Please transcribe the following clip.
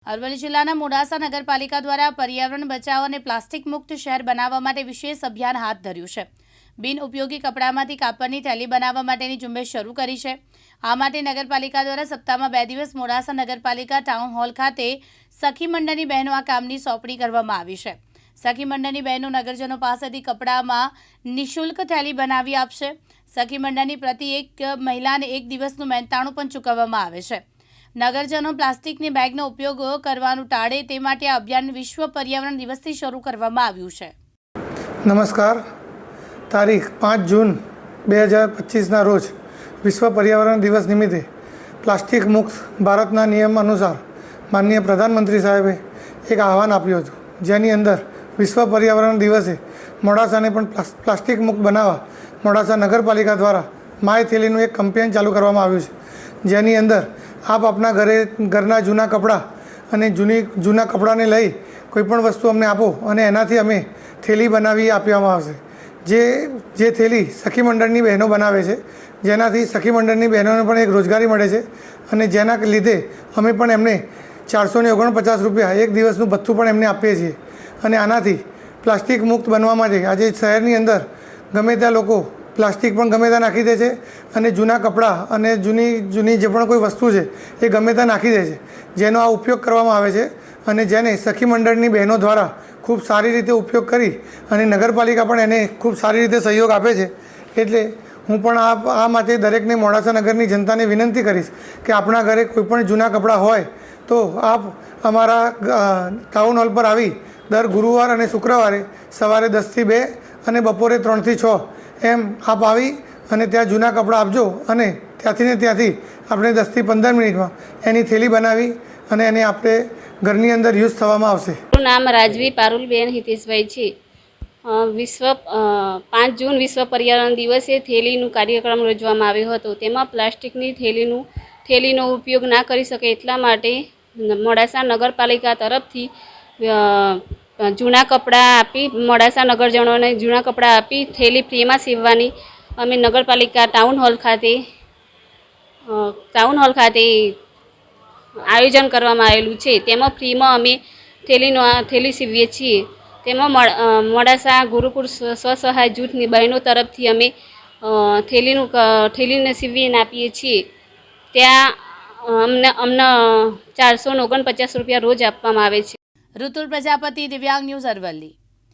અરવલ્લી જિલ્લાના મોડાસા નગરપાલિકા દ્વારા પર્યાવરણ બચાવ અને પ્લાસ્ટિક મુક્ત શહેર બનાવવા માટે વિશેષ અભિયાન હાથ ધર્યું છે. બિન ઉપયોગી કપડામાંથી કાપડની થેલી બનાવવા માટેની ઝુંબેશ શરૂ કરી છે. આ માટે નગરપાલિકા દ્વારા સપ્તાહમાં 2 દિવસ મોડાસા નગરપાલિકા ટાઉન હોલ ખાતે સખી મંડળની બહેનો આ કામની સોંપણી કરવામાં આવી છે. સખી મંડળની બહેનો નગરજનો પાસેથી કપડામાં નિઃશુલ્ક થેલી બનાવી આપશે. સખી મંડળની પ્રતિ એક મહિલાને 1 દિવસનું મહેનતાણું પણ ચૂકવવામાં આવે છે. નગરજનો પ્લાસ્ટિકની બેગનો ઉપયોગ કરવાનું ટાળે તે માટે આ અભિયાન વિશ્વ પર્યાવરણ દિવસથી શરૂ કરવામાં આવ્યું છે. નમસ્કાર. તારીખ 5 જૂન 2025ના રોજ વિશ્વ પર્યાવરણ દિવસ નિમિત્તે પ્લાસ્ટિક મુક્ત ભારતના નિયમ અનુસાર માનનીય પ્રધાનમંત્રી સાહેબે એક આહવાન આપ્યું હતું, જેની અંદર વિશ્વ પર્યાવરણ દિવસે મોડાસાને પણ પ્લાસ્ટિક મુક્ત બનાવવા મોડાસા નગરપાલિકા દ્વારા માય થેલીનું એક કેમ્પેન ચાલુ કરવામાં આવ્યું છે, જેની અંદર આપ આપના ઘરના જૂના કપડાં અને જૂના કપડાને લઈ કોઈપણ વસ્તુ અમને આપો અને એનાથી અમે થેલી બનાવી આપવામાં આવશે. જે થેલી સખી મંડળની બહેનો બનાવે છે, જેનાથી સખી મંડળની બહેનોને પણ એક રોજગારી મળે છે અને જેના લીધે અમે પણ એમને 449 રૂપિયા 1 દિવસનું ભથ્થું પણ એમને આપીએ છીએ. અને આનાથી પ્લાસ્ટિક મુક્ત બનવા માટે આજે શહેરની અંદર ગમે ત્યાં લોકો પ્લાસ્ટિક પણ ગમે ત્યાં નાખી દે છે અને જૂના કપડાં અને જૂની જે પણ કોઈ વસ્તુ છે એ ગમે ત્યાં નાખી દે છે, જેનો આ ઉપયોગ કરવામાં આવે છે અને જેને સખી મંડળની બહેનો દ્વારા ખૂબ સારી રીતે ઉપયોગ કરી અને નગરપાલિકા પણ એને ખૂબ સારી રીતે સહયોગ આપે છે. એટલે હું પણ આ માટે દરેકને મોડાસા નગરની જનતાને વિનંતી કરીશ કે આપણા ઘરે કોઈપણ જૂના કપડાં હોય તો આપ અમારા ટાઉન હોલ પર આવી દર ગુરુવાર અને શુક્રવારે સવારે 10 થી 2 અને બપોરે 3 થી 6 એમ આપ આવી અને ત્યાં જૂના કપડાં આપજો અને ત્યાંથી આપણે 10 થી 15 મિનિટમાં એની થેલી બનાવી અને એને આપણે ઘરની અંદર યુઝ થવામાં આવશે. મારું નામ રાજવી પારુલબેન હિતેશભાઈ છે. 5 જૂન વિશ્વ પર્યાવરણ દિવસે થેલીનું કાર્યક્રમ યોજવામાં આવ્યો હતો. તેમાં પ્લાસ્ટિકની થેલીનો ઉપયોગ ના કરી શકે એટલા માટે મોડાસા નગરપાલિકા તરફથી જૂના કપડાં આપી મોડાસા નગરજનોને જૂના કપડાં આપી થેલી ફ્રીમાં સીવવાની અમે નગરપાલિકા ટાઉન હોલ ખાતે આયોજન કરવામાં આવેલું છે. તેમાં ફ્રીમાં અમે થેલી સીવીએ છીએ. તેમાં મોડાસા ગુરુકુળ સ્વસહાય જૂથની બહેનો તરફથી અમે થેલીને સીવીને આપીએ છીએ. ત્યાં અમને 449 રૂપિયા રોજ આપવામાં આવે છે. ઋતુલ પ્રજાપતિ, દિવ્યાંગ ન્યૂઝ, અરવલ્લી.